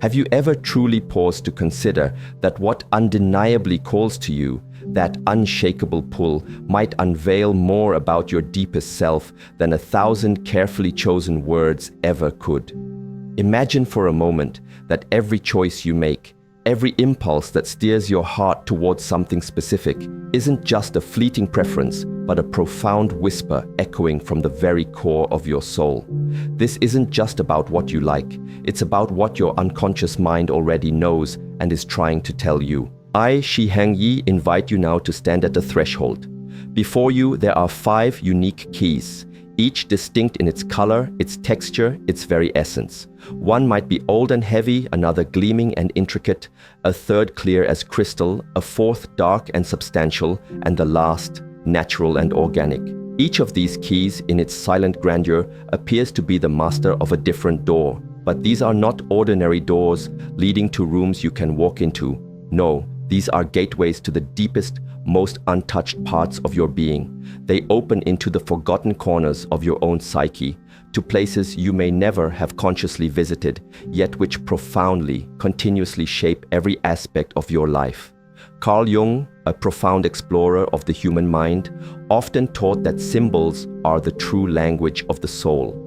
Have you ever truly paused to consider that what undeniably calls to you, that unshakable pull, might unveil more about your deepest self than 1,000 carefully chosen words ever could? Imagine for a moment that every choice you make, every impulse that steers your heart towards something specific, isn't just a fleeting preference, but a profound whisper echoing from the very core of your soul. This isn't just about what you like, it's about what your unconscious mind already knows and is trying to tell you. I, Shi Heng Yi, invite you now to stand at the threshold. Before you, there are 5 unique keys, each distinct in its color, its texture, its very essence. One might be old and heavy, another gleaming and intricate, a third clear as crystal, a fourth dark and substantial, and the last natural and organic. Each of these keys, in its silent grandeur, appears to be the master of a different door. But these are not ordinary doors leading to rooms you can walk into. No, these are gateways to the deepest, most untouched parts of your being. They open into the forgotten corners of your own psyche, to places you may never have consciously visited, yet which profoundly, continuously shape every aspect of your life. Carl Jung, a profound explorer of the human mind, often taught that symbols are the true language of the soul.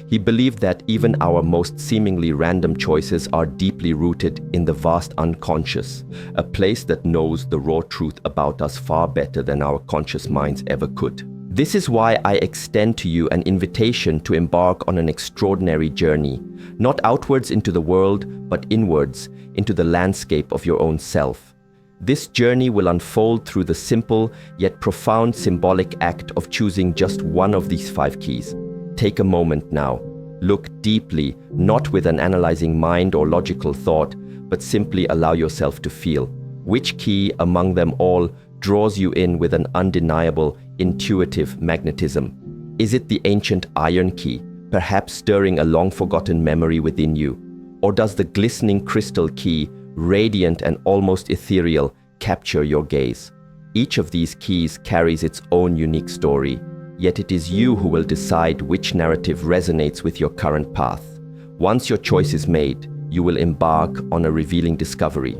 He believed that even our most seemingly random choices are deeply rooted in the vast unconscious, a place that knows the raw truth about us far better than our conscious minds ever could. This is why I extend to you an invitation to embark on an extraordinary journey, not outwards into the world, but inwards into the landscape of your own self. This journey will unfold through the simple yet profound symbolic act of choosing just one of these 5 keys. Take a moment now. Look deeply, not with an analyzing mind or logical thought, but simply allow yourself to feel. Which key among them all draws you in with an undeniable, intuitive magnetism? Is it the ancient iron key, perhaps stirring a long-forgotten memory within you? Or does the glistening crystal key, radiant and almost ethereal, capture your gaze? Each of these keys carries its own unique story, yet it is you who will decide which narrative resonates with your current path. Once your choice is made, you will embark on a revealing discovery.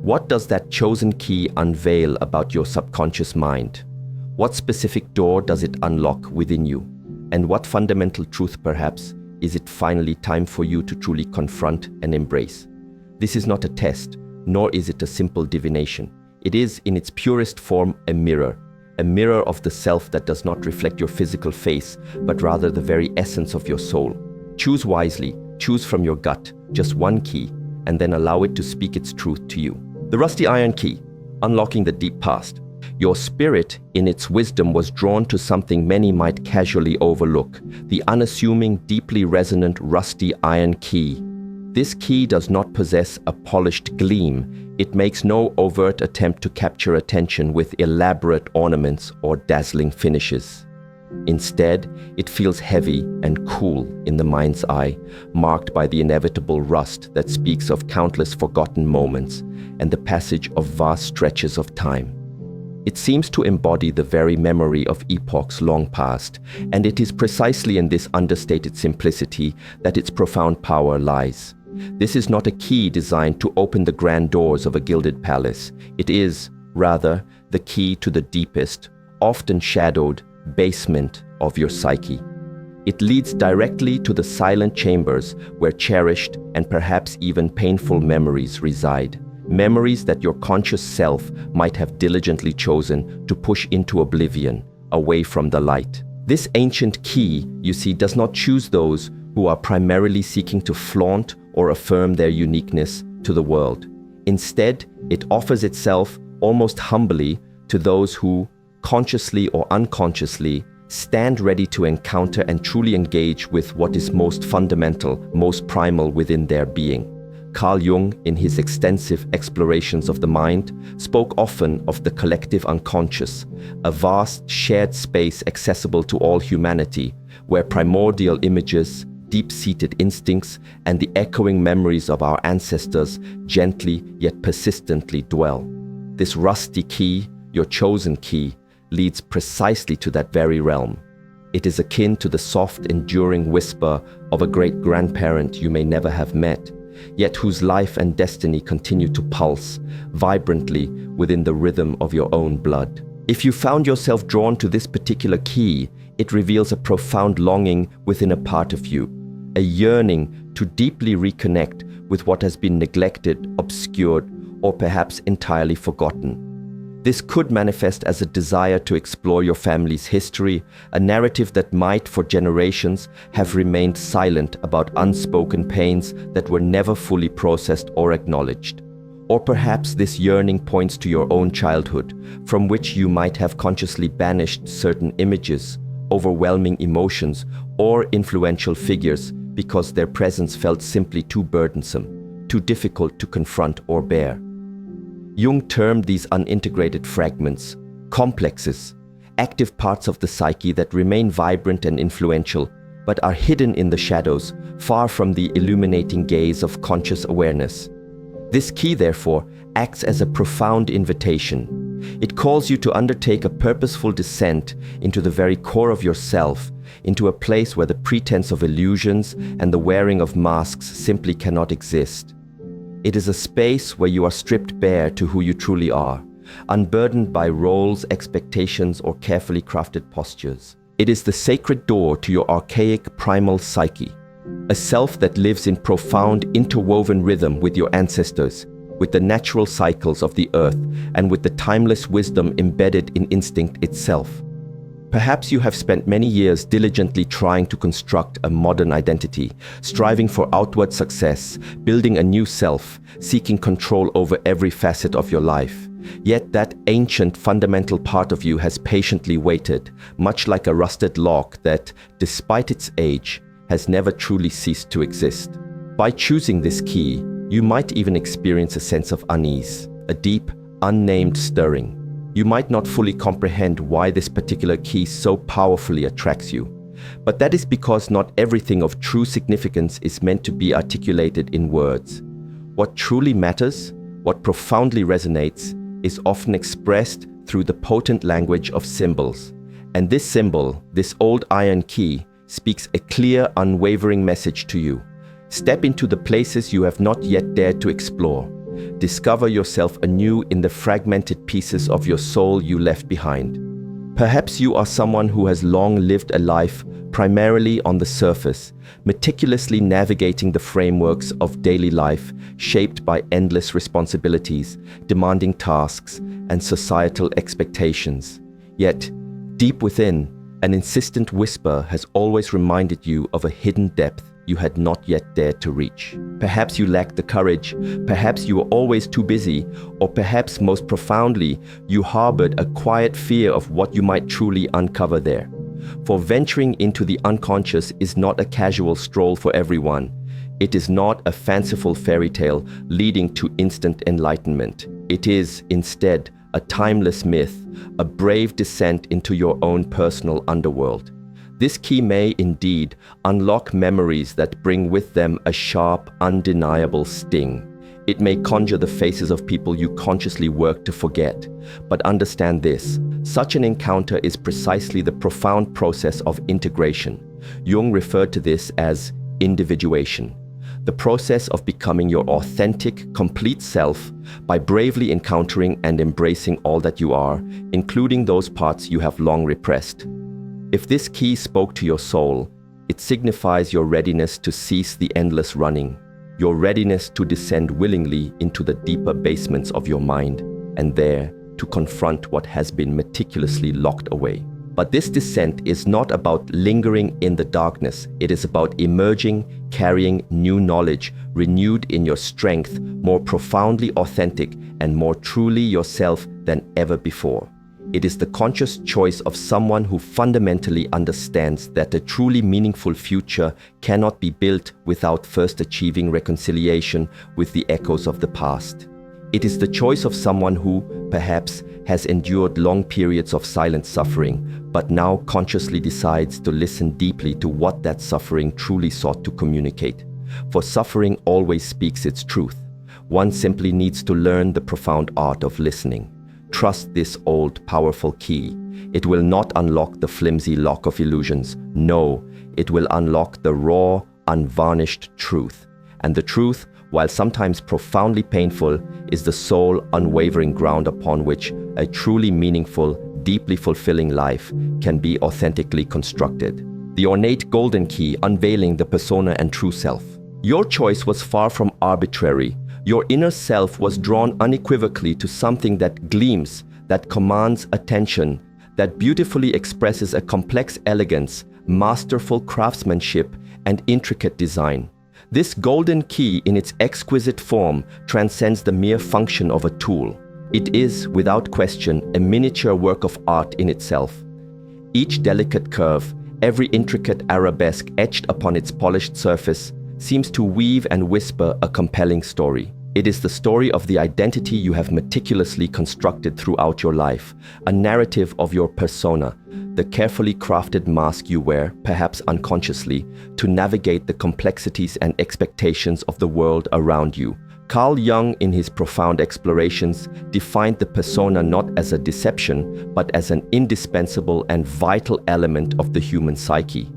What does that chosen key unveil about your subconscious mind? What specific door does it unlock within you? And what fundamental truth, perhaps, is it finally time for you to truly confront and embrace? This is not a test, nor is it a simple divination. It is, in its purest form, a mirror of the self that does not reflect your physical face, but rather the very essence of your soul. Choose wisely, choose from your gut, just one key, and then allow it to speak its truth to you. The rusty iron key, unlocking the deep past. Your spirit, in its wisdom, was drawn to something many might casually overlook, the unassuming, deeply resonant rusty iron key. This key does not possess a polished gleam. It makes no overt attempt to capture attention with elaborate ornaments or dazzling finishes. Instead, it feels heavy and cool in the mind's eye, marked by the inevitable rust that speaks of countless forgotten moments and the passage of vast stretches of time. It seems to embody the very memory of epochs long past, and it is precisely in this understated simplicity that its profound power lies. This is not a key designed to open the grand doors of a gilded palace. It is, rather, the key to the deepest, often shadowed, basement of your psyche. It leads directly to the silent chambers where cherished and perhaps even painful memories reside. Memories that your conscious self might have diligently chosen to push into oblivion, away from the light. This ancient key, you see, does not choose those who are primarily seeking to flaunt or affirm their uniqueness to the world. Instead, it offers itself almost humbly to those who, consciously or unconsciously, stand ready to encounter and truly engage with what is most fundamental, most primal within their being. Carl Jung, in his extensive explorations of the mind, spoke often of the collective unconscious, a vast shared space accessible to all humanity, where primordial images, deep-seated instincts, and the echoing memories of our ancestors gently yet persistently dwell. This rusty key, your chosen key, leads precisely to that very realm. It is akin to the soft, enduring whisper of a great-grandparent you may never have met, yet whose life and destiny continue to pulse vibrantly within the rhythm of your own blood. If you found yourself drawn to this particular key, it reveals a profound longing within a part of you, a yearning to deeply reconnect with what has been neglected, obscured, or perhaps entirely forgotten. This could manifest as a desire to explore your family's history, a narrative that might, for generations, have remained silent about unspoken pains that were never fully processed or acknowledged. Or perhaps this yearning points to your own childhood, from which you might have consciously banished certain images, overwhelming emotions, or influential figures because their presence felt simply too burdensome, too difficult to confront or bear. Jung termed these unintegrated fragments complexes, active parts of the psyche that remain vibrant and influential, but are hidden in the shadows, far from the illuminating gaze of conscious awareness. This key, therefore, acts as a profound invitation. It calls you to undertake a purposeful descent into the very core of yourself, into a place where the pretense of illusions and the wearing of masks simply cannot exist. It is a space where you are stripped bare to who you truly are, unburdened by roles, expectations, or carefully crafted postures. It is the sacred door to your archaic primal psyche, a self that lives in profound interwoven rhythm with your ancestors, with the natural cycles of the earth, and with the timeless wisdom embedded in instinct itself. Perhaps you have spent many years diligently trying to construct a modern identity, striving for outward success, building a new self, seeking control over every facet of your life. Yet that ancient fundamental part of you has patiently waited, much like a rusted lock that, despite its age, has never truly ceased to exist. By choosing this key, you might even experience a sense of unease, a deep, unnamed stirring. You might not fully comprehend why this particular key so powerfully attracts you, but that is because not everything of true significance is meant to be articulated in words. What truly matters, what profoundly resonates, is often expressed through the potent language of symbols. And this symbol, this old iron key, speaks a clear, unwavering message to you. Step into the places you have not yet dared to explore. Discover yourself anew in the fragmented pieces of your soul you left behind. Perhaps you are someone who has long lived a life primarily on the surface, meticulously navigating the frameworks of daily life shaped by endless responsibilities, demanding tasks, and societal expectations. Yet, deep within, an insistent whisper has always reminded you of a hidden depth you had not yet dared to reach. Perhaps you lacked the courage, perhaps you were always too busy, or perhaps most profoundly, you harbored a quiet fear of what you might truly uncover there. For venturing into the unconscious is not a casual stroll for everyone. It is not a fanciful fairy tale leading to instant enlightenment. It is, instead, a timeless myth, a brave descent into your own personal underworld. This key may indeed unlock memories that bring with them a sharp, undeniable sting. It may conjure the faces of people you consciously work to forget. But understand this, such an encounter is precisely the profound process of integration. Jung referred to this as individuation. The process of becoming your authentic, complete self by bravely encountering and embracing all that you are, including those parts you have long repressed. If this key spoke to your soul, it signifies your readiness to cease the endless running, your readiness to descend willingly into the deeper basements of your mind, and there to confront what has been meticulously locked away. But this descent is not about lingering in the darkness. It is about emerging, carrying new knowledge, renewed in your strength, more profoundly authentic and more truly yourself than ever before. It is the conscious choice of someone who fundamentally understands that a truly meaningful future cannot be built without first achieving reconciliation with the echoes of the past. It is the choice of someone who, perhaps, has endured long periods of silent suffering, but now consciously decides to listen deeply to what that suffering truly sought to communicate. For suffering always speaks its truth. One simply needs to learn the profound art of listening. Trust this old, powerful key. It will not unlock the flimsy lock of illusions. No, it will unlock the raw, unvarnished truth. And the truth, while sometimes profoundly painful, is the sole, unwavering ground upon which a truly meaningful, deeply fulfilling life can be authentically constructed. The ornate golden key unveiling the persona and true self. Your choice was far from arbitrary. Your inner self was drawn unequivocally to something that gleams, that commands attention, that beautifully expresses a complex elegance, masterful craftsmanship, and intricate design. This golden key in its exquisite form transcends the mere function of a tool. It is, without question, a miniature work of art in itself. Each delicate curve, every intricate arabesque etched upon its polished surface, seems to weave and whisper a compelling story. It is the story of the identity you have meticulously constructed throughout your life, a narrative of your persona, the carefully crafted mask you wear, perhaps unconsciously, to navigate the complexities and expectations of the world around you. Carl Jung, in his profound explorations, defined the persona not as a deception, but as an indispensable and vital element of the human psyche.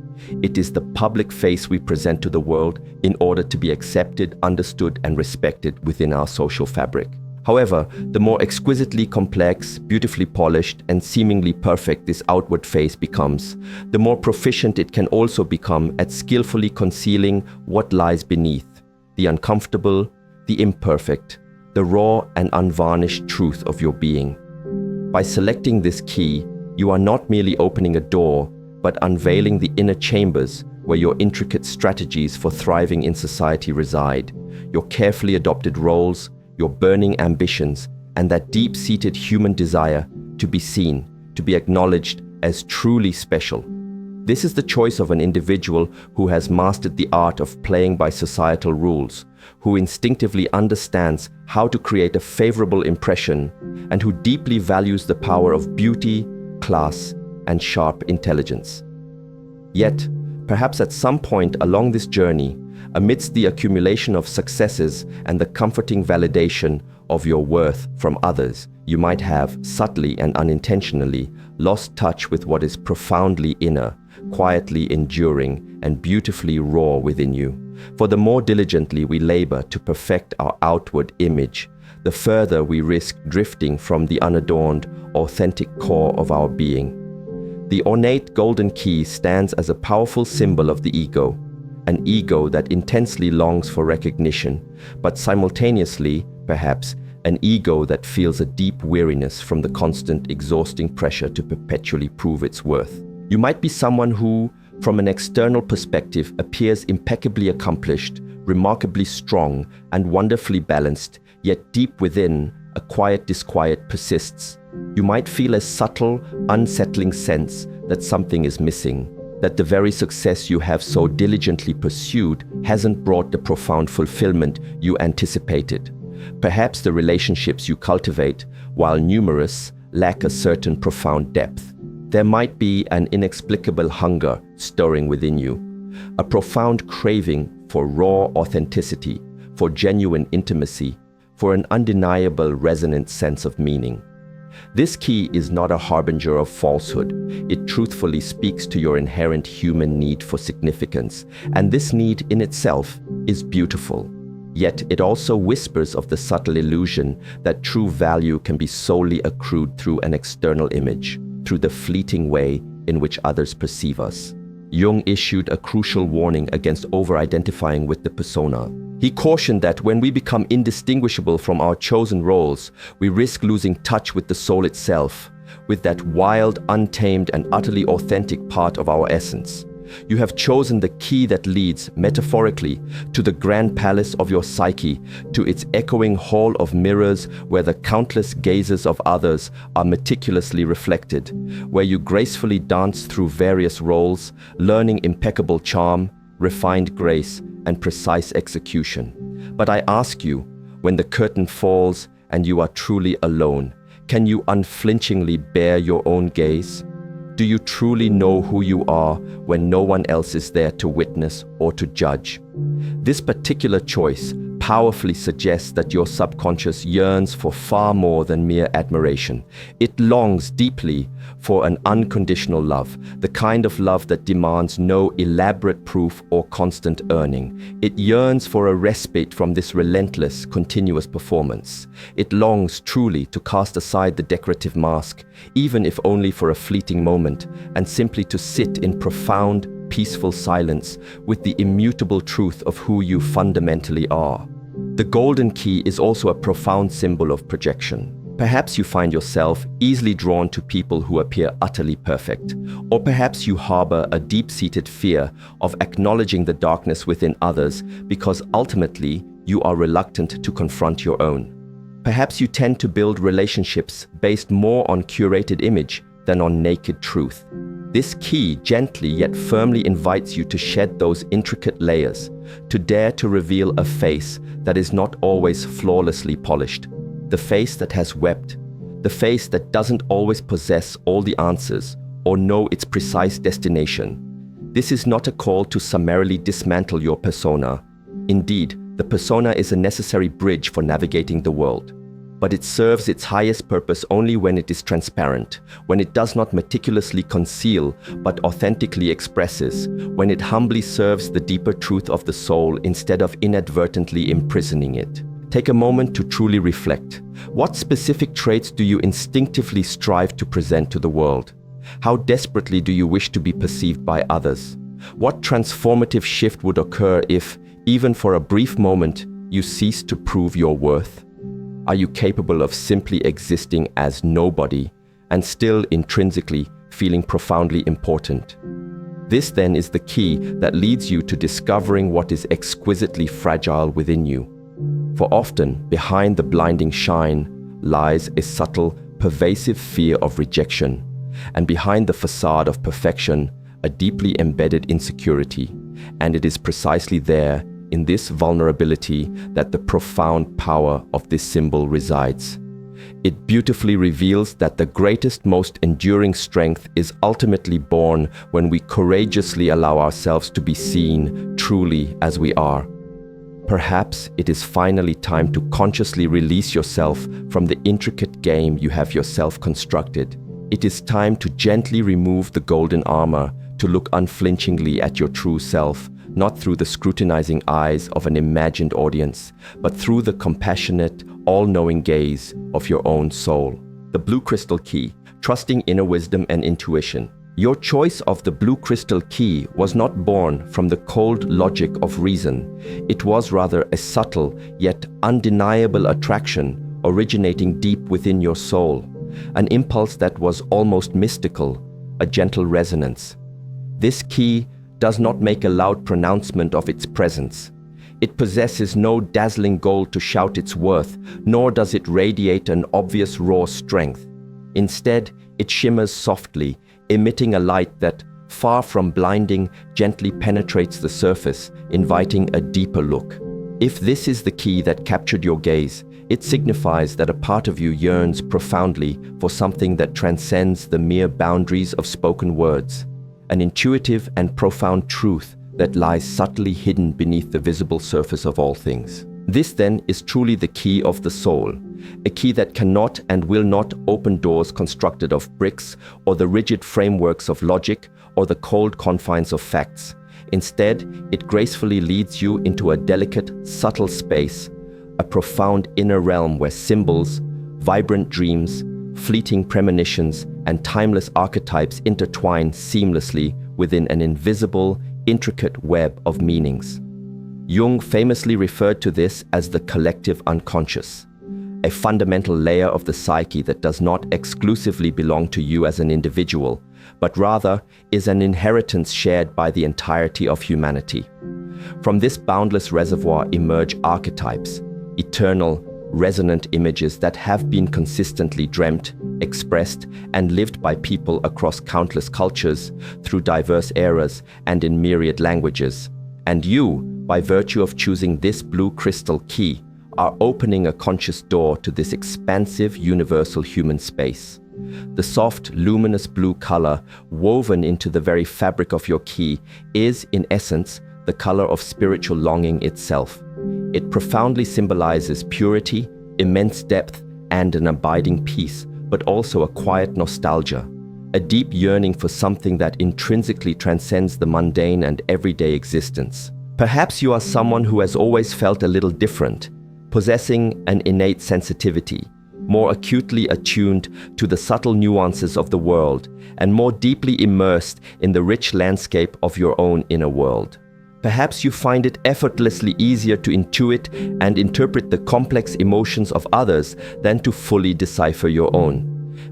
It is the public face we present to the world in order to be accepted, understood, and respected within our social fabric. However, the more exquisitely complex, beautifully polished, and seemingly perfect this outward face becomes, the more proficient it can also become at skillfully concealing what lies beneath, the uncomfortable, the imperfect, the raw and unvarnished truth of your being. By selecting this key, you are not merely opening a door, but unveiling the inner chambers where your intricate strategies for thriving in society reside, your carefully adopted roles, your burning ambitions, and that deep-seated human desire to be seen, to be acknowledged as truly special. This is the choice of an individual who has mastered the art of playing by societal rules, who instinctively understands how to create a favorable impression, and who deeply values the power of beauty, class, and sharp intelligence. Yet, perhaps at some point along this journey, amidst the accumulation of successes and the comforting validation of your worth from others, you might have, subtly and unintentionally, lost touch with what is profoundly inner, quietly enduring, and beautifully raw within you. For the more diligently we labor to perfect our outward image, the further we risk drifting from the unadorned, authentic core of our being. The ornate golden key stands as a powerful symbol of the ego, an ego that intensely longs for recognition, but simultaneously, perhaps, an ego that feels a deep weariness from the constant, exhausting pressure to perpetually prove its worth. You might be someone who, from an external perspective, appears impeccably accomplished, remarkably strong, and wonderfully balanced, yet deep within, a quiet disquiet persists. You might feel a subtle, unsettling sense that something is missing, that the very success you have so diligently pursued hasn't brought the profound fulfillment you anticipated. Perhaps the relationships you cultivate, while numerous, lack a certain profound depth. There might be an inexplicable hunger stirring within you, a profound craving for raw authenticity, for genuine intimacy, for an undeniable resonant sense of meaning. This key is not a harbinger of falsehood. It truthfully speaks to your inherent human need for significance, and this need in itself is beautiful. Yet it also whispers of the subtle illusion that true value can be solely accrued through an external image, through the fleeting way in which others perceive us. Jung issued a crucial warning against over-identifying with the persona. He cautioned that when we become indistinguishable from our chosen roles, we risk losing touch with the soul itself, with that wild, untamed, and utterly authentic part of our essence. You have chosen the key that leads, metaphorically, to the grand palace of your psyche, to its echoing hall of mirrors where the countless gazes of others are meticulously reflected, where you gracefully dance through various roles, learning impeccable charm, refined grace, and precise execution. But I ask you, when the curtain falls and you are truly alone, can you unflinchingly bear your own gaze? Do you truly know who you are when no one else is there to witness or to judge? This particular choice, powerfully suggests that your subconscious yearns for far more than mere admiration. It longs deeply for an unconditional love, the kind of love that demands no elaborate proof or constant earning. It yearns for a respite from this relentless, continuous performance. It longs truly to cast aside the decorative mask, even if only for a fleeting moment, and simply to sit in profound, peaceful silence with the immutable truth of who you fundamentally are. The golden key is also a profound symbol of projection. Perhaps you find yourself easily drawn to people who appear utterly perfect, or perhaps you harbor a deep-seated fear of acknowledging the darkness within others because ultimately you are reluctant to confront your own. Perhaps you tend to build relationships based more on curated image than on naked truth. This key gently yet firmly invites you to shed those intricate layers, to dare to reveal a face that is not always flawlessly polished, the face that has wept, the face that doesn't always possess all the answers or know its precise destination. This is not a call to summarily dismantle your persona. Indeed, the persona is a necessary bridge for navigating the world. But it serves its highest purpose only when it is transparent, when it does not meticulously conceal but authentically expresses, when it humbly serves the deeper truth of the soul instead of inadvertently imprisoning it. Take a moment to truly reflect. What specific traits do you instinctively strive to present to the world? How desperately do you wish to be perceived by others? What transformative shift would occur if, even for a brief moment, you cease to prove your worth? Are you capable of simply existing as nobody and still intrinsically feeling profoundly important? This then is the key that leads you to discovering what is exquisitely fragile within you. For often, behind the blinding shine lies a subtle, pervasive fear of rejection, and behind the facade of perfection, a deeply embedded insecurity. And it is precisely there, in this vulnerability, that the profound power of this symbol resides. It beautifully reveals that the greatest, most enduring strength is ultimately born when we courageously allow ourselves to be seen truly as we are. Perhaps it is finally time to consciously release yourself from the intricate game you have yourself constructed. It is time to gently remove the golden armor, to look unflinchingly at your true self, not through the scrutinizing eyes of an imagined audience, but through the compassionate, all-knowing gaze of your own soul. The blue crystal key, trusting inner wisdom and intuition. Your choice of the blue crystal key was not born from the cold logic of reason. It was rather a subtle yet undeniable attraction originating deep within your soul, an impulse that was almost mystical, a gentle resonance. This key does not make a loud pronouncement of its presence. It possesses no dazzling gold to shout its worth, nor does it radiate an obvious raw strength. Instead, it shimmers softly, emitting a light that, far from blinding, gently penetrates the surface, inviting a deeper look. If this is the key that captured your gaze, it signifies that a part of you yearns profoundly for something that transcends the mere boundaries of spoken words, an intuitive and profound truth that lies subtly hidden beneath the visible surface of all things. This then is truly the key of the soul, a key that cannot and will not open doors constructed of bricks or the rigid frameworks of logic or the cold confines of facts. Instead, it gracefully leads you into a delicate, subtle space, a profound inner realm where symbols, vibrant dreams, fleeting premonitions, and timeless archetypes intertwine seamlessly within an invisible, intricate web of meanings. Jung famously referred to this as the collective unconscious, a fundamental layer of the psyche that does not exclusively belong to you as an individual, but rather is an inheritance shared by the entirety of humanity. From this boundless reservoir emerge archetypes, eternal, resonant images that have been consistently dreamt, expressed, and lived by people across countless cultures, through diverse eras, and in myriad languages. And you, by virtue of choosing this blue crystal key, are opening a conscious door to this expansive universal human space. The soft, luminous blue color woven into the very fabric of your key is, in essence, the color of spiritual longing itself. It profoundly symbolizes purity, immense depth, and an abiding peace, but also a quiet nostalgia, a deep yearning for something that intrinsically transcends the mundane and everyday existence. Perhaps you are someone who has always felt a little different, possessing an innate sensitivity, more acutely attuned to the subtle nuances of the world, and more deeply immersed in the rich landscape of your own inner world. Perhaps you find it effortlessly easier to intuit and interpret the complex emotions of others than to fully decipher your own.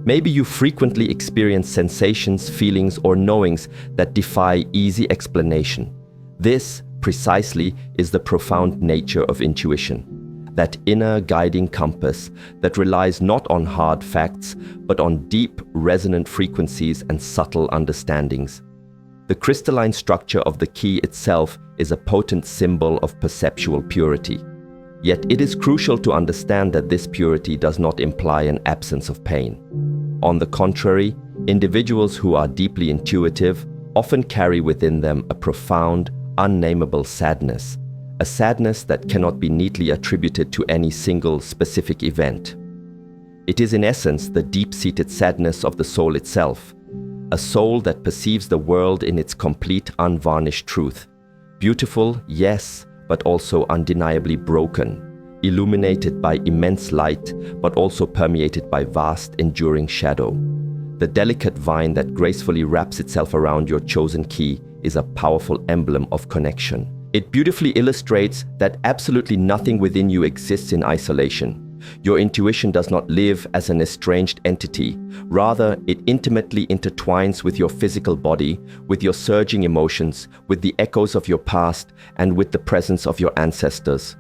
Maybe you frequently experience sensations, feelings, or knowings that defy easy explanation. This, precisely, is the profound nature of intuition. That inner guiding compass that relies not on hard facts, but on deep, resonant frequencies and subtle understandings. The crystalline structure of the key itself is a potent symbol of perceptual purity. Yet it is crucial to understand that this purity does not imply an absence of pain. On the contrary, individuals who are deeply intuitive often carry within them a profound, unnameable sadness, a sadness that cannot be neatly attributed to any single specific event. It is in essence the deep-seated sadness of the soul itself, a soul that perceives the world in its complete, unvarnished truth. Beautiful, yes, but also undeniably broken, illuminated by immense light, but also permeated by vast, enduring shadow. The delicate vine that gracefully wraps itself around your chosen key is a powerful emblem of connection. It beautifully illustrates that absolutely nothing within you exists in isolation. Your intuition does not live as an estranged entity. Rather, it intimately intertwines with your physical body, with your surging emotions, with the echoes of your past, and with the presence of your ancestors.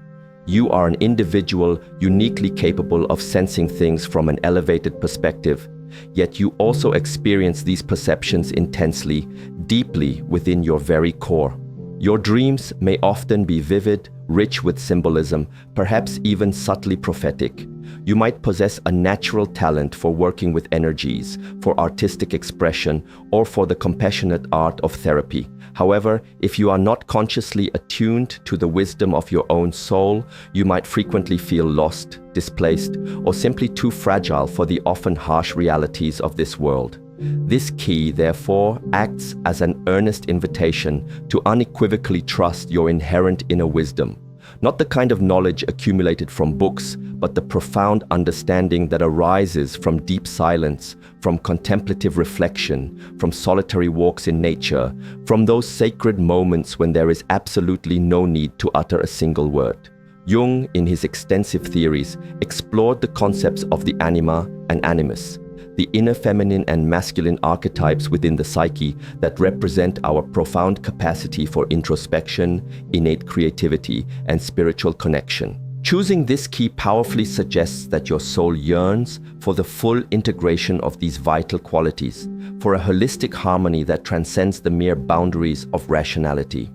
You are an individual uniquely capable of sensing things from an elevated perspective, yet you also experience these perceptions intensely, deeply within your very core. Your dreams may often be vivid, rich with symbolism, perhaps even subtly prophetic. You might possess a natural talent for working with energies, for artistic expression, or for the compassionate art of therapy. However, if you are not consciously attuned to the wisdom of your own soul, you might frequently feel lost, displaced, or simply too fragile for the often harsh realities of this world. This key, therefore, acts as an earnest invitation to unequivocally trust your inherent inner wisdom. Not the kind of knowledge accumulated from books, but the profound understanding that arises from deep silence, from contemplative reflection, from solitary walks in nature, from those sacred moments when there is absolutely no need to utter a single word. Jung, in his extensive theories, explored the concepts of the anima and animus, the inner feminine and masculine archetypes within the psyche that represent our profound capacity for introspection, innate creativity, and spiritual connection. Choosing this key powerfully suggests that your soul yearns for the full integration of these vital qualities, for a holistic harmony that transcends the mere boundaries of rationality.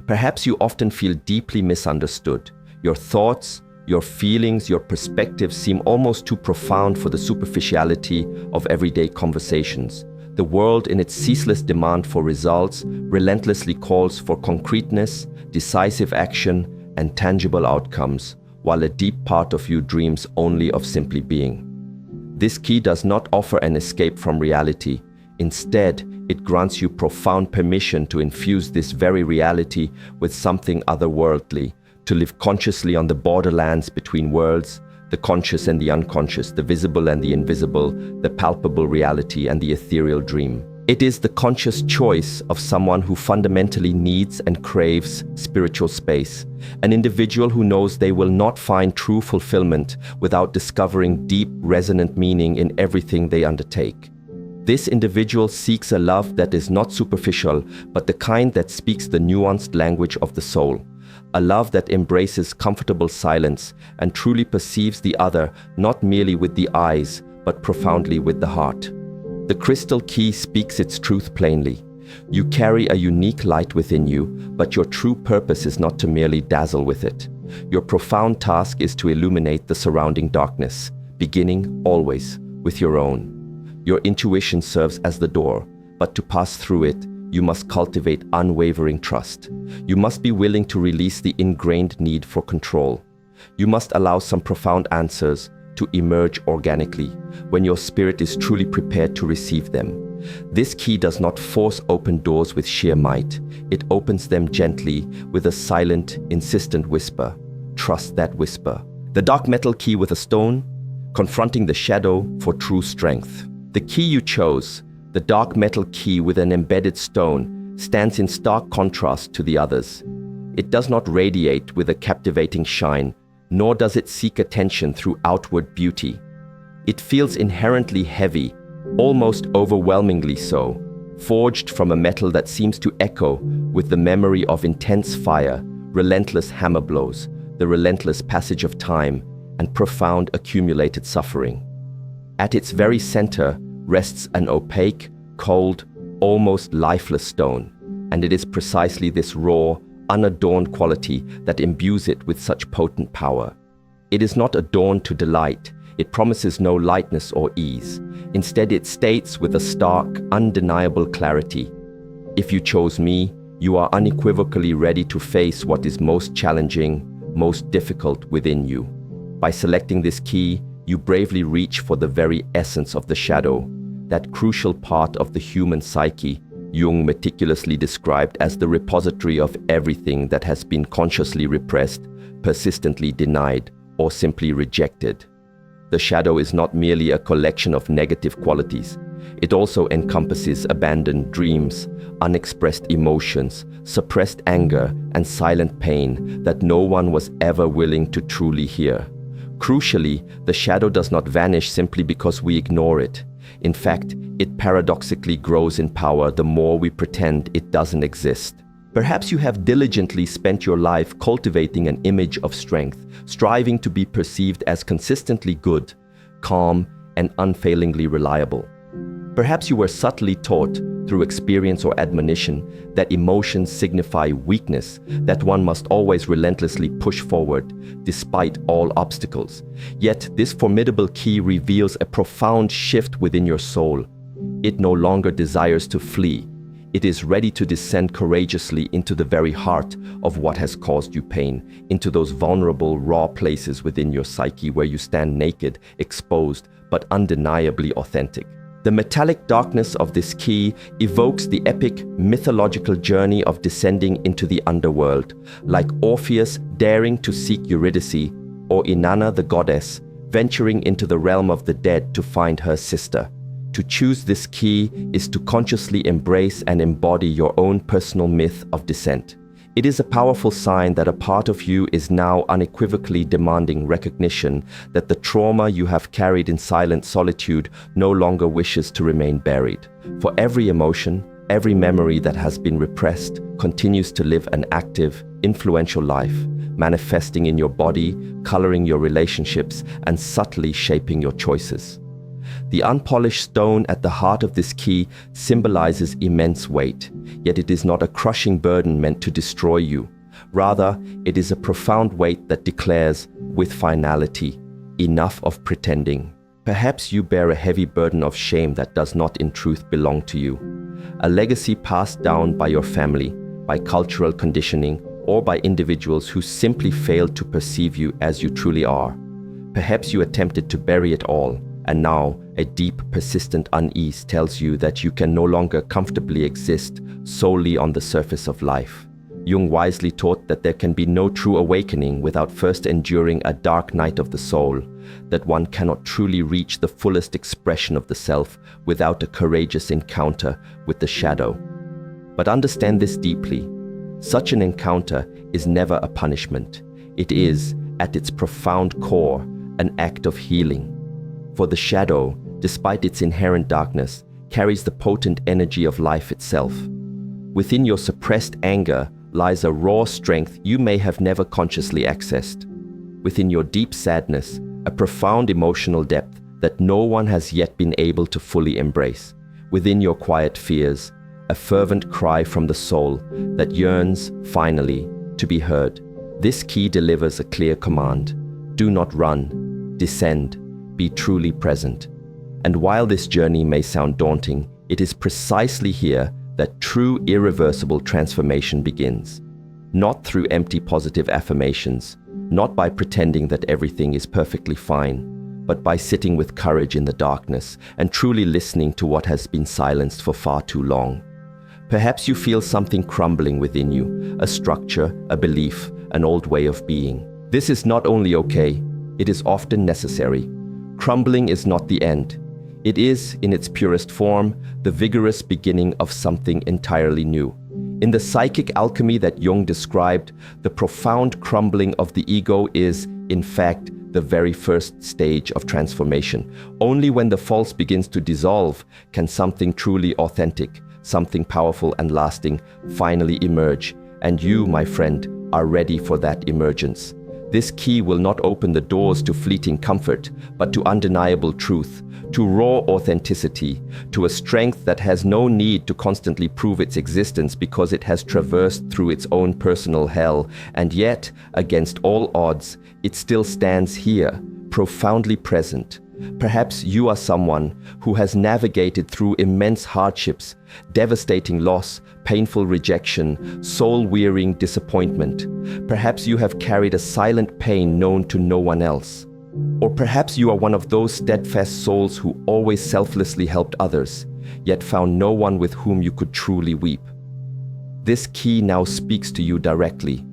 Perhaps you often feel deeply misunderstood. Your thoughts, your feelings, your perspectives seem almost too profound for the superficiality of everyday conversations. The world, in its ceaseless demand for results, relentlessly calls for concreteness, decisive action, and tangible outcomes, while a deep part of you dreams only of simply being. This key does not offer an escape from reality. Instead, it grants you profound permission to infuse this very reality with something otherworldly, to live consciously on the borderlands between worlds, the conscious and the unconscious, the visible and the invisible, the palpable reality and the ethereal dream. It is the conscious choice of someone who fundamentally needs and craves spiritual space, an individual who knows they will not find true fulfillment without discovering deep, resonant meaning in everything they undertake. This individual seeks a love that is not superficial, but the kind that speaks the nuanced language of the soul. A love that embraces comfortable silence and truly perceives the other not merely with the eyes, but profoundly with the heart. The crystal key speaks its truth plainly. You carry a unique light within you, but your true purpose is not to merely dazzle with it. Your profound task is to illuminate the surrounding darkness, beginning always with your own. Your intuition serves as the door, but to pass through it, you must cultivate unwavering trust. You must be willing to release the ingrained need for control. You must allow some profound answers to emerge organically when your spirit is truly prepared to receive them. This key does not force open doors with sheer might. It opens them gently with a silent, insistent whisper. Trust that whisper. The dark metal key with a stone, confronting the shadow for true strength. The key you chose, the dark metal key with an embedded stone, stands in stark contrast to the others. It does not radiate with a captivating shine, nor does it seek attention through outward beauty. It feels inherently heavy, almost overwhelmingly so, forged from a metal that seems to echo with the memory of intense fire, relentless hammer blows, the relentless passage of time, and profound accumulated suffering. At its very center rests an opaque, cold, almost lifeless stone, and it is precisely this raw, unadorned quality that imbues it with such potent power. It is not adorned to delight. It promises no lightness or ease. Instead, it states with a stark, undeniable clarity, "If you chose me, you are unequivocally ready to face what is most challenging, most difficult within you." By selecting this key, you bravely reach for the very essence of the shadow, that crucial part of the human psyche Jung meticulously described as the repository of everything that has been consciously repressed, persistently denied, or simply rejected. The shadow is not merely a collection of negative qualities. It also encompasses abandoned dreams, unexpressed emotions, suppressed anger, and silent pain that no one was ever willing to truly hear. Crucially, the shadow does not vanish simply because we ignore it. In fact, it paradoxically grows in power the more we pretend it doesn't exist. Perhaps you have diligently spent your life cultivating an image of strength, striving to be perceived as consistently good, calm, and unfailingly reliable. Perhaps you were subtly taught through experience or admonition that emotions signify weakness, that one must always relentlessly push forward despite all obstacles. Yet this formidable key reveals a profound shift within your soul. It no longer desires to flee. It is ready to descend courageously into the very heart of what has caused you pain, into those vulnerable, raw places within your psyche where you stand naked, exposed, but undeniably authentic. The metallic darkness of this key evokes the epic mythological journey of descending into the underworld, like Orpheus daring to seek Eurydice, or Inanna the goddess venturing into the realm of the dead to find her sister. To choose this key is to consciously embrace and embody your own personal myth of descent. It is a powerful sign that a part of you is now unequivocally demanding recognition, that the trauma you have carried in silent solitude no longer wishes to remain buried. For every emotion, every memory that has been repressed continues to live an active, influential life, manifesting in your body, coloring your relationships, and subtly shaping your choices. The unpolished stone at the heart of this key symbolizes immense weight, yet it is not a crushing burden meant to destroy you. Rather, it is a profound weight that declares, with finality, enough of pretending. Perhaps you bear a heavy burden of shame that does not in truth belong to you. A legacy passed down by your family, by cultural conditioning, or by individuals who simply failed to perceive you as you truly are. Perhaps you attempted to bury it all, and now a deep, persistent unease tells you that you can no longer comfortably exist solely on the surface of life. Jung wisely taught that there can be no true awakening without first enduring a dark night of the soul, that one cannot truly reach the fullest expression of the self without a courageous encounter with the shadow. But understand this deeply. Such an encounter is never a punishment. It is, at its profound core, an act of healing. For the shadow, despite its inherent darkness, carries the potent energy of life itself. Within your suppressed anger lies a raw strength you may have never consciously accessed. Within your deep sadness, a profound emotional depth that no one has yet been able to fully embrace. Within your quiet fears, a fervent cry from the soul that yearns, finally, to be heard. This key delivers a clear command. Do not run. Descend. Be truly present. And while this journey may sound daunting, it is precisely here that true irreversible transformation begins. Not through empty positive affirmations, not by pretending that everything is perfectly fine, but by sitting with courage in the darkness and truly listening to what has been silenced for far too long. Perhaps you feel something crumbling within you, a structure, a belief, an old way of being. This is not only okay, it is often necessary. Crumbling is not the end. It is, in its purest form, the vigorous beginning of something entirely new. In the psychic alchemy that Jung described, the profound crumbling of the ego is, in fact, the very first stage of transformation. Only when the false begins to dissolve can something truly authentic, something powerful and lasting, finally emerge. And you, my friend, are ready for that emergence. This key will not open the doors to fleeting comfort, but to undeniable truth, to raw authenticity, to a strength that has no need to constantly prove its existence because it has traversed through its own personal hell, and yet, against all odds, it still stands here, profoundly present. Perhaps you are someone who has navigated through immense hardships, devastating loss, painful rejection, soul-wearing disappointment. Perhaps you have carried a silent pain known to no one else. Or perhaps you are one of those steadfast souls who always selflessly helped others, yet found no one with whom you could truly weep. This key now speaks to you directly.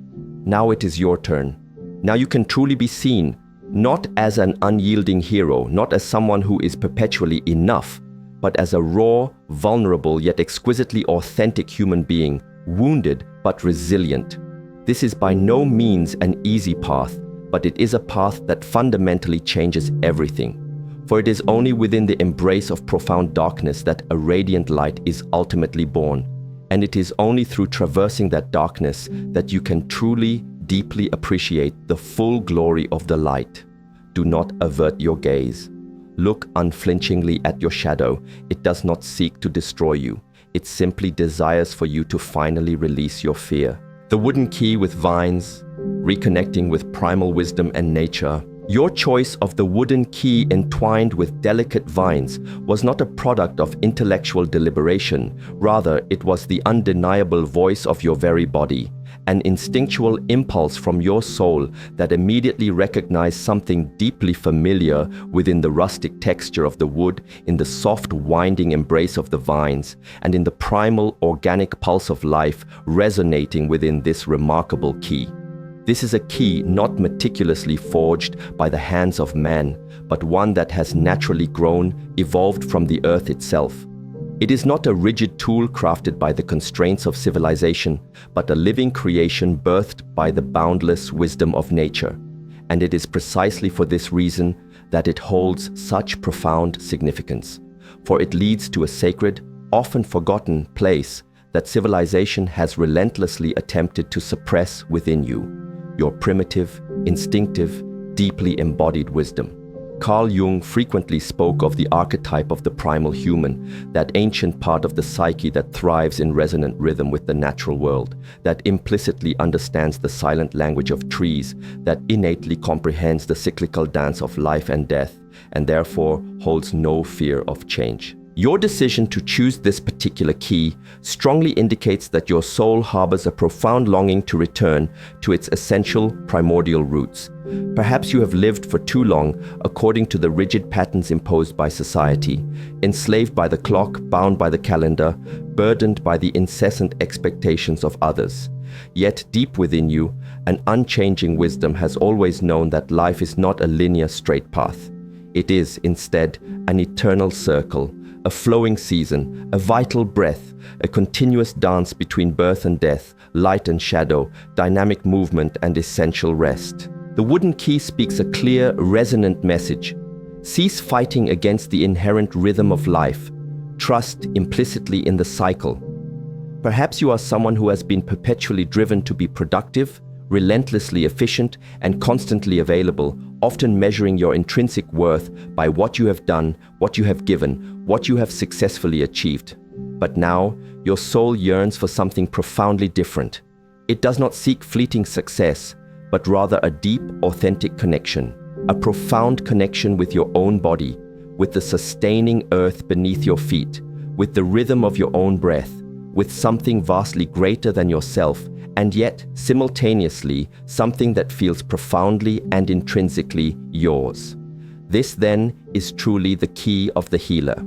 Now it is your turn. Now you can truly be seen, not as an unyielding hero, not as someone who is perpetually enough, but as a raw, vulnerable, yet exquisitely authentic human being, wounded but resilient. This is by no means an easy path, but it is a path that fundamentally changes everything. For it is only within the embrace of profound darkness that a radiant light is ultimately born. And it is only through traversing that darkness that you can truly, deeply appreciate the full glory of the light. Do not avert your gaze. Look unflinchingly at your shadow. It does not seek to destroy you. It simply desires for you to finally release your fear. The wooden key with vines, reconnecting with primal wisdom and nature. Your choice of the wooden key entwined with delicate vines was not a product of intellectual deliberation. Rather, it was the undeniable voice of your very body, an instinctual impulse from your soul that immediately recognized something deeply familiar within the rustic texture of the wood, in the soft winding embrace of the vines, and in the primal organic pulse of life resonating within this remarkable key. This is a key not meticulously forged by the hands of man, but one that has naturally grown, evolved from the earth itself. It is not a rigid tool crafted by the constraints of civilization, but a living creation birthed by the boundless wisdom of nature. And it is precisely for this reason that it holds such profound significance. For it leads to a sacred, often forgotten place that civilization has relentlessly attempted to suppress within you. Your primitive, instinctive, deeply embodied wisdom. Carl Jung frequently spoke of the archetype of the primal human, that ancient part of the psyche that thrives in resonant rhythm with the natural world, that implicitly understands the silent language of trees, that innately comprehends the cyclical dance of life and death, and therefore holds no fear of change. Your decision to choose this particular key strongly indicates that your soul harbors a profound longing to return to its essential primordial roots. Perhaps you have lived for too long according to the rigid patterns imposed by society, enslaved by the clock, bound by the calendar, burdened by the incessant expectations of others. Yet deep within you, an unchanging wisdom has always known that life is not a linear straight path. It is, instead, an eternal circle, a flowing season, a vital breath, a continuous dance between birth and death, light and shadow, dynamic movement and essential rest. The wooden key speaks a clear, resonant message. Cease fighting against the inherent rhythm of life. Trust implicitly in the cycle. Perhaps you are someone who has been perpetually driven to be productive, relentlessly efficient, and constantly available, often measuring your intrinsic worth by what you have done, what you have given, what you have successfully achieved. But now, your soul yearns for something profoundly different. It does not seek fleeting success, but rather a deep, authentic connection, a profound connection with your own body, with the sustaining earth beneath your feet, with the rhythm of your own breath, with something vastly greater than yourself, and yet, simultaneously, something that feels profoundly and intrinsically yours. This, then, is truly the key of the healer.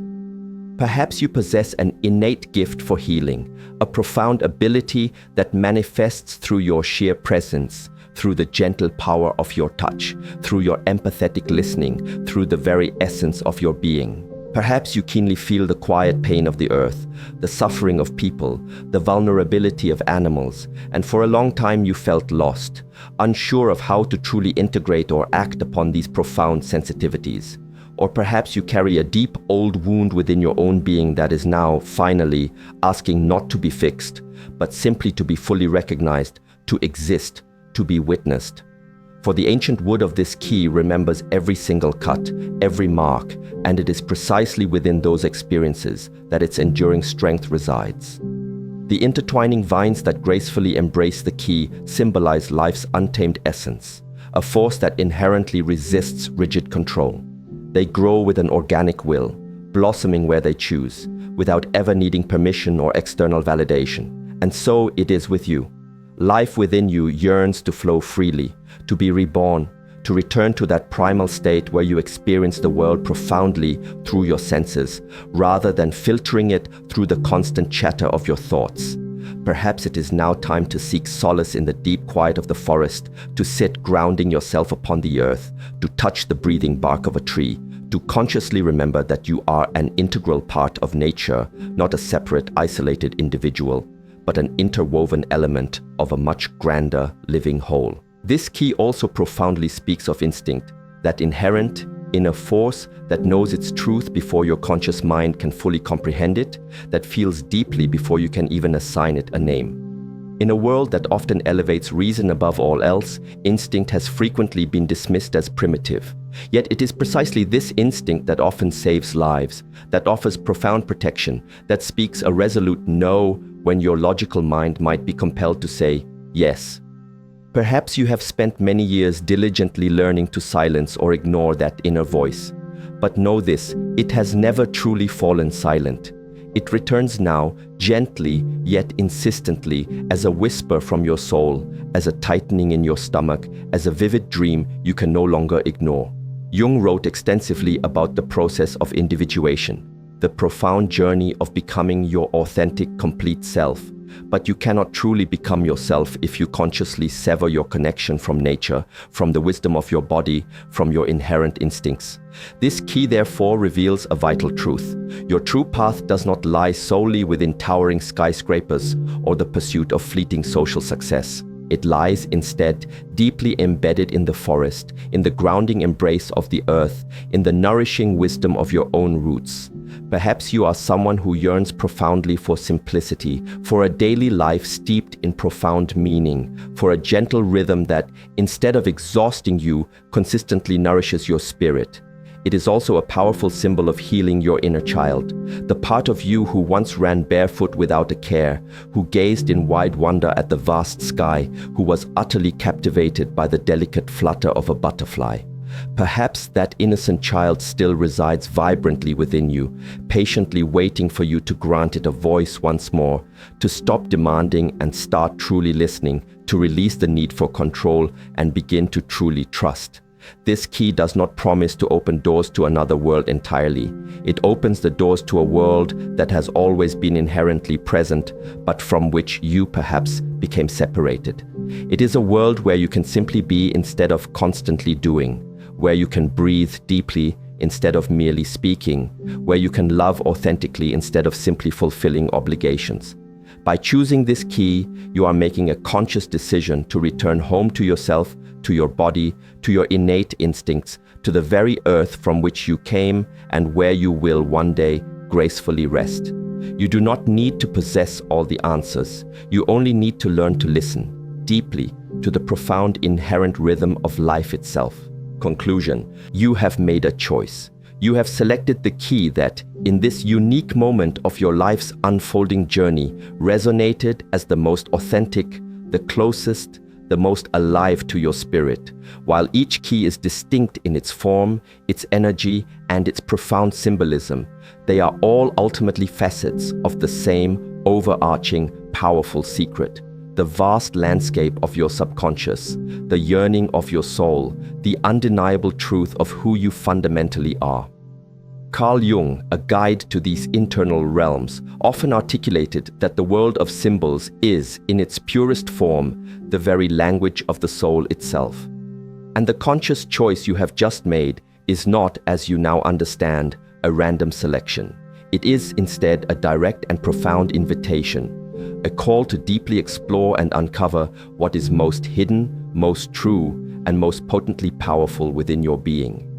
Perhaps you possess an innate gift for healing, a profound ability that manifests through your sheer presence, through the gentle power of your touch, through your empathetic listening, through the very essence of your being. Perhaps you keenly feel the quiet pain of the earth, the suffering of people, the vulnerability of animals, and for a long time you felt lost, unsure of how to truly integrate or act upon these profound sensitivities. Or perhaps you carry a deep old wound within your own being that is now, finally, asking not to be fixed, but simply to be fully recognized, to exist, to be witnessed. For the ancient wood of this key remembers every single cut, every mark, and it is precisely within those experiences that its enduring strength resides. The intertwining vines that gracefully embrace the key symbolize life's untamed essence, a force that inherently resists rigid control. They grow with an organic will, blossoming where they choose, without ever needing permission or external validation. And so it is with you. Life within you yearns to flow freely, to be reborn, to return to that primal state where you experience the world profoundly through your senses, rather than filtering it through the constant chatter of your thoughts. Perhaps it is now time to seek solace in the deep quiet of the forest, to sit grounding yourself upon the earth, to touch the breathing bark of a tree, to consciously remember that you are an integral part of nature, not a separate, isolated individual, but an interwoven element of a much grander living whole. This key also profoundly speaks of instinct, that inherent inner force that knows its truth before your conscious mind can fully comprehend it, that feels deeply before you can even assign it a name. In a world that often elevates reason above all else, instinct has frequently been dismissed as primitive. Yet it is precisely this instinct that often saves lives, that offers profound protection, that speaks a resolute no when your logical mind might be compelled to say yes. Perhaps you have spent many years diligently learning to silence or ignore that inner voice. But know this, it has never truly fallen silent. It returns now, gently yet insistently, as a whisper from your soul, as a tightening in your stomach, as a vivid dream you can no longer ignore. Jung wrote extensively about the process of individuation, the profound journey of becoming your authentic, complete self. But you cannot truly become yourself if you consciously sever your connection from nature, from the wisdom of your body, from your inherent instincts. This key therefore reveals a vital truth. Your true path does not lie solely within towering skyscrapers or the pursuit of fleeting social success. It lies instead deeply embedded in the forest, in the grounding embrace of the earth, in the nourishing wisdom of your own roots. Perhaps you are someone who yearns profoundly for simplicity, for a daily life steeped in profound meaning, for a gentle rhythm that, instead of exhausting you, consistently nourishes your spirit. It is also a powerful symbol of healing your inner child, the part of you who once ran barefoot without a care, who gazed in wide wonder at the vast sky, who was utterly captivated by the delicate flutter of a butterfly. Perhaps that innocent child still resides vibrantly within you, patiently waiting for you to grant it a voice once more, to stop demanding and start truly listening, to release the need for control and begin to truly trust. This key does not promise to open doors to another world entirely. It opens the doors to a world that has always been inherently present, but from which you perhaps became separated. It is a world where you can simply be instead of constantly doing, where you can breathe deeply instead of merely speaking, where you can love authentically instead of simply fulfilling obligations. By choosing this key, you are making a conscious decision to return home to yourself, to your body, to your innate instincts, to the very earth from which you came and where you will one day gracefully rest. You do not need to possess all the answers. You only need to learn to listen deeply to the profound inherent rhythm of life itself. Conclusion: you have made a choice. You have selected the key that, in this unique moment of your life's unfolding journey, resonated as the most authentic, the closest, the most alive to your spirit. While each key is distinct in its form, its energy, and its profound symbolism, they are all ultimately facets of the same overarching, powerful secret, the vast landscape of your subconscious, the yearning of your soul, the undeniable truth of who you fundamentally are. Carl Jung, a guide to these internal realms, often articulated that the world of symbols is, in its purest form, the very language of the soul itself. And the conscious choice you have just made is not, as you now understand, a random selection. It is instead a direct and profound invitation, a call to deeply explore and uncover what is most hidden, most true, and most potently powerful within your being.